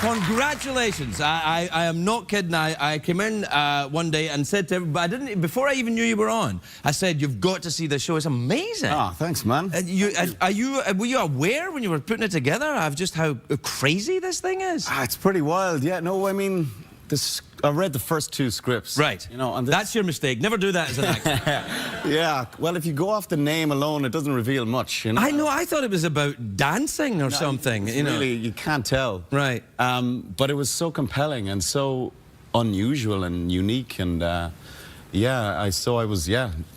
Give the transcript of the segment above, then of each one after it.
Congratulations. I am not kidding. I came in one day and said to everybody, I didn't, before I even knew you were on, I said, you've got to see this show. It's amazing. Oh, thanks, man. Were you aware when you were putting it together of just how crazy this thing is? It's pretty wild. Yeah, no, I mean, I read the first 2 scripts. Right. You know, and that's your mistake. Never do that as an actor. Yeah. Well, if you go off the name alone, it doesn't reveal much. You know? I know. I thought it was about dancing or something. You know, really, you can't tell. Right. But it was so compelling and so unusual and unique, and yeah, I was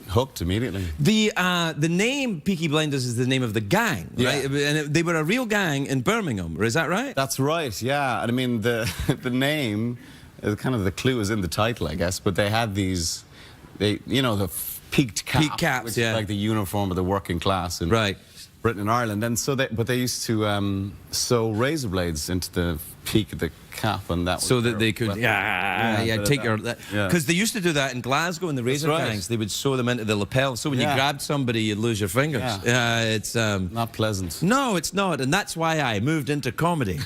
hooked immediately. The name Peaky Blinders is the name of the gang, right? And they were a real gang in Birmingham. Is that right? That's right. Yeah. And I mean, the name. Kind of the clue is in the title, I guess, but they had these, you know, the peaked caps, which is like the uniform of the working class in Britain and Ireland, and so but they used to sew razor blades into the peak of the cap, and that was so that they could take your because they used to do that in Glasgow in the razor gangs. They would sew them into the lapel, so when you grabbed somebody, you'd lose your fingers. It's not pleasant. No, it's not, and that's why I moved into comedy.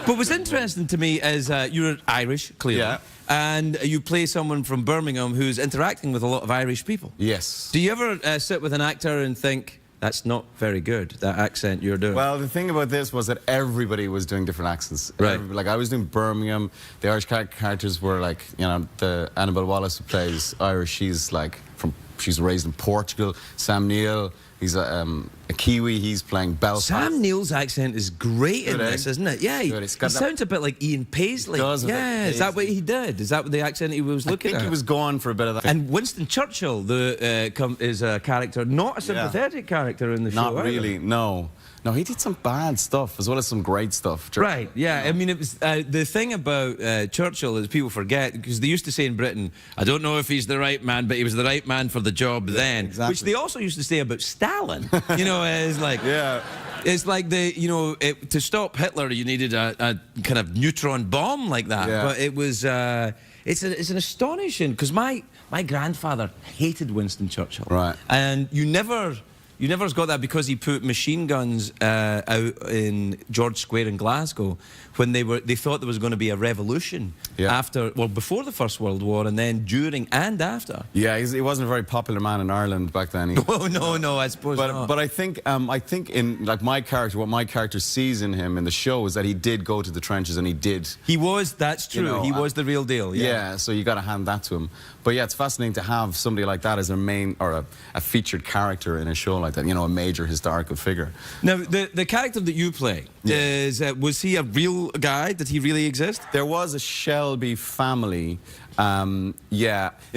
But what's interesting to me is you're Irish, clearly, and you play someone from Birmingham who's interacting with a lot of Irish people. Yes. Do you ever sit with an actor and think, that's not very good, that accent you're doing? Well, the thing about this was that everybody was doing different accents. Right. Like, I was doing Birmingham. The Irish characters were like, you know, the Annabelle Wallace who plays Irish, she's raised in Portugal. Sam Neill, he's a Kiwi, he's playing Belfast. Sam Neill's accent is great in this, isn't it? Yeah, he sounds a bit like Ian Paisley. Is that what he did? Is that the accent he was looking at? I think he was going for a bit of that. And Winston Churchill is a character, not a sympathetic character in the show. Not really, no. No, he did some bad stuff as well as some great stuff. Right, yeah. I mean, it was the thing about Churchill is people forget, because they used to say in Britain, I don't know if he's the right man, but he was the right man for the job then. Exactly. Which they also used to say about Stalin. You know, it's like... It's like to stop Hitler, you needed a kind of neutron bomb like that. But it was... it's an astonishing... Because my grandfather hated Winston Churchill. Right. And you never got that because he put machine guns out in George Square in Glasgow when they thought there was going to be a revolution before the First World War, and then during and after. Yeah, he wasn't a very popular man in Ireland back then. Oh no, I suppose not. But I think in like my character, what my character sees in him in the show is that he did go to the trenches, and he did. He was. That's true. You know, he was the real deal. Yeah. So you got to hand that to him. But yeah, it's fascinating to have somebody like that as a main or a featured character in a show like that. You know, a major historical figure. Now, the character that you play was he a real guy? Did he really exist? There was a Shelby family. In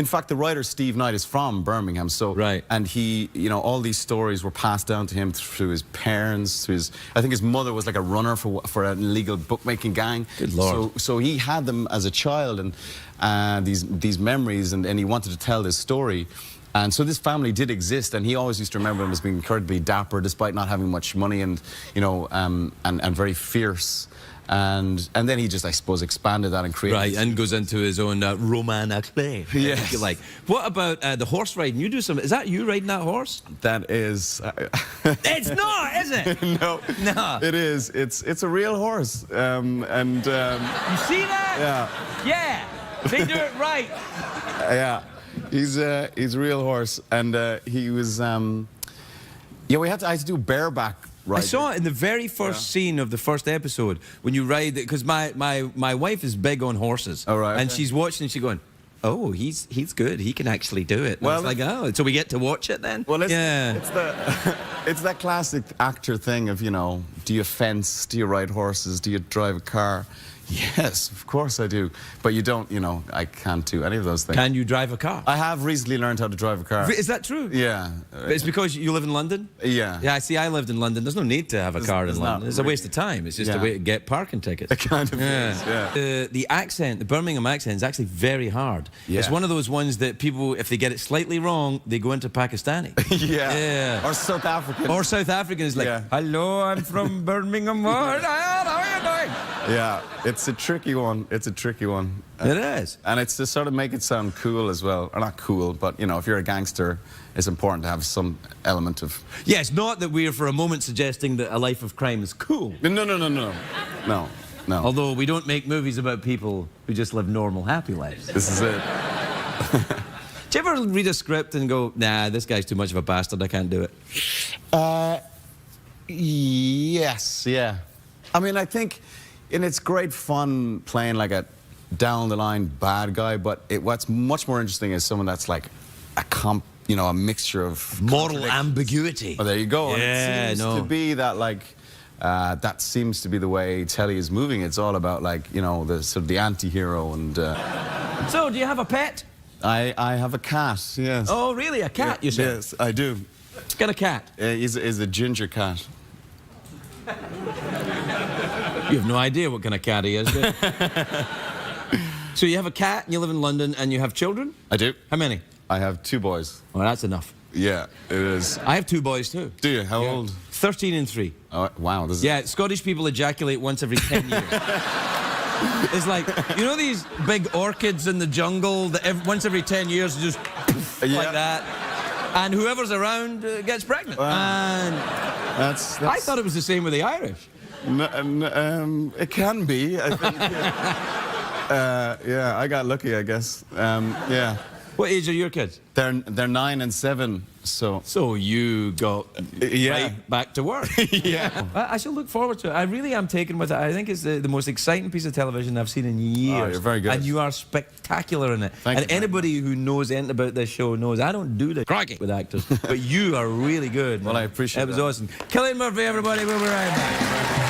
fact, the writer Steve Knight is from Birmingham, so and he, you know, all these stories were passed down to him through his parents. I think his mother was like a runner for an illegal bookmaking gang. Good Lord. So he had them as a child, and these memories, and he wanted to tell this story. And so this family did exist, and he always used to remember them as being incredibly dapper, despite not having much money, and you know, and very fierce. And then he just, I suppose, expanded that and created... and goes into his own roman à clef, if you like. What about the horse riding? You do some... Is that you riding that horse? That is... It's not, is it? No. It is. It's a real horse. You see that? Yeah. They do it right. Yeah. He's a real horse, and he was... I had to do bareback. I saw it in the very first scene of the first episode when you ride it, because my wife is big on horses. Oh, right, and she's watching and she's going, oh, he's good. He can actually do it. And I was like, oh, so we get to watch it then? Well, it's that classic actor thing of, you know, do you fence? Do you ride horses? Do you drive a car? Yes, of course I do. But you don't, you know, I can't do any of those things. Can you drive a car? I have recently learned how to drive a car. Is that true? Yeah. But it's because you live in London? Yeah. Yeah, see, I lived in London. There's no need to have a car in London. It's a waste of time. It's just a way to get parking tickets. It kind of is, the accent, the Birmingham accent, is actually very hard. Yeah. It's one of those ones that people, if they get it slightly wrong, they go into Pakistani. Yeah. Or South African. Or South African is like, hello, I'm from Birmingham. How are you doing? Yeah, it's a tricky one. It's a tricky one. It is. And it's to sort of make it sound cool as well. Or not cool, but, you know, if you're a gangster, it's important to have some element of... Yes, not that we're for a moment suggesting that a life of crime is cool. No. No. No. Although we don't make movies about people who just live normal, happy lives. This is it. Do you ever read a script and go, nah, this guy's too much of a bastard, I can't do it? Yes, yeah. I mean, I think, and it's great fun playing like a down-the-line bad guy, but what's much more interesting is someone that's like a mixture of moral ambiguity. Oh, there you go. Yeah, and it seems to be that like that seems to be the way telly is moving. It's all about like the sort of the anti-hero and. So, do you have a pet? I have a cat. Yes. Oh, really? A cat? Yeah, you said? Yes, I do. Got a cat? He's a ginger cat. You have no idea what kind of cat he is, do you? So you have a cat, and you live in London, and you have children? I do. How many? I have 2 boys. Well, that's enough. Yeah, it is. I have 2 boys, too. Do you? How old? 13 and 3. Oh, wow. Yeah, Scottish people ejaculate once every 10 years. It's like, you know these big orchids in the jungle that once every 10 years just like that? And whoever's around gets pregnant. And that's... I thought it was the same with the Irish. It can be, I think. Yeah, I got lucky, I guess. Yeah. What age are your kids? They're 9 and 7, so... So you got right back to work. Yeah. I shall look forward to it. I really am taken with it. I think it's the most exciting piece of television I've seen in years. Oh, you're very good. And you are spectacular in it. Thank you. Anybody who knows anything about this show knows I don't do this with actors, but you are really good. Well, I appreciate it. It was awesome. Cillian Murphy, everybody. We'll be right back.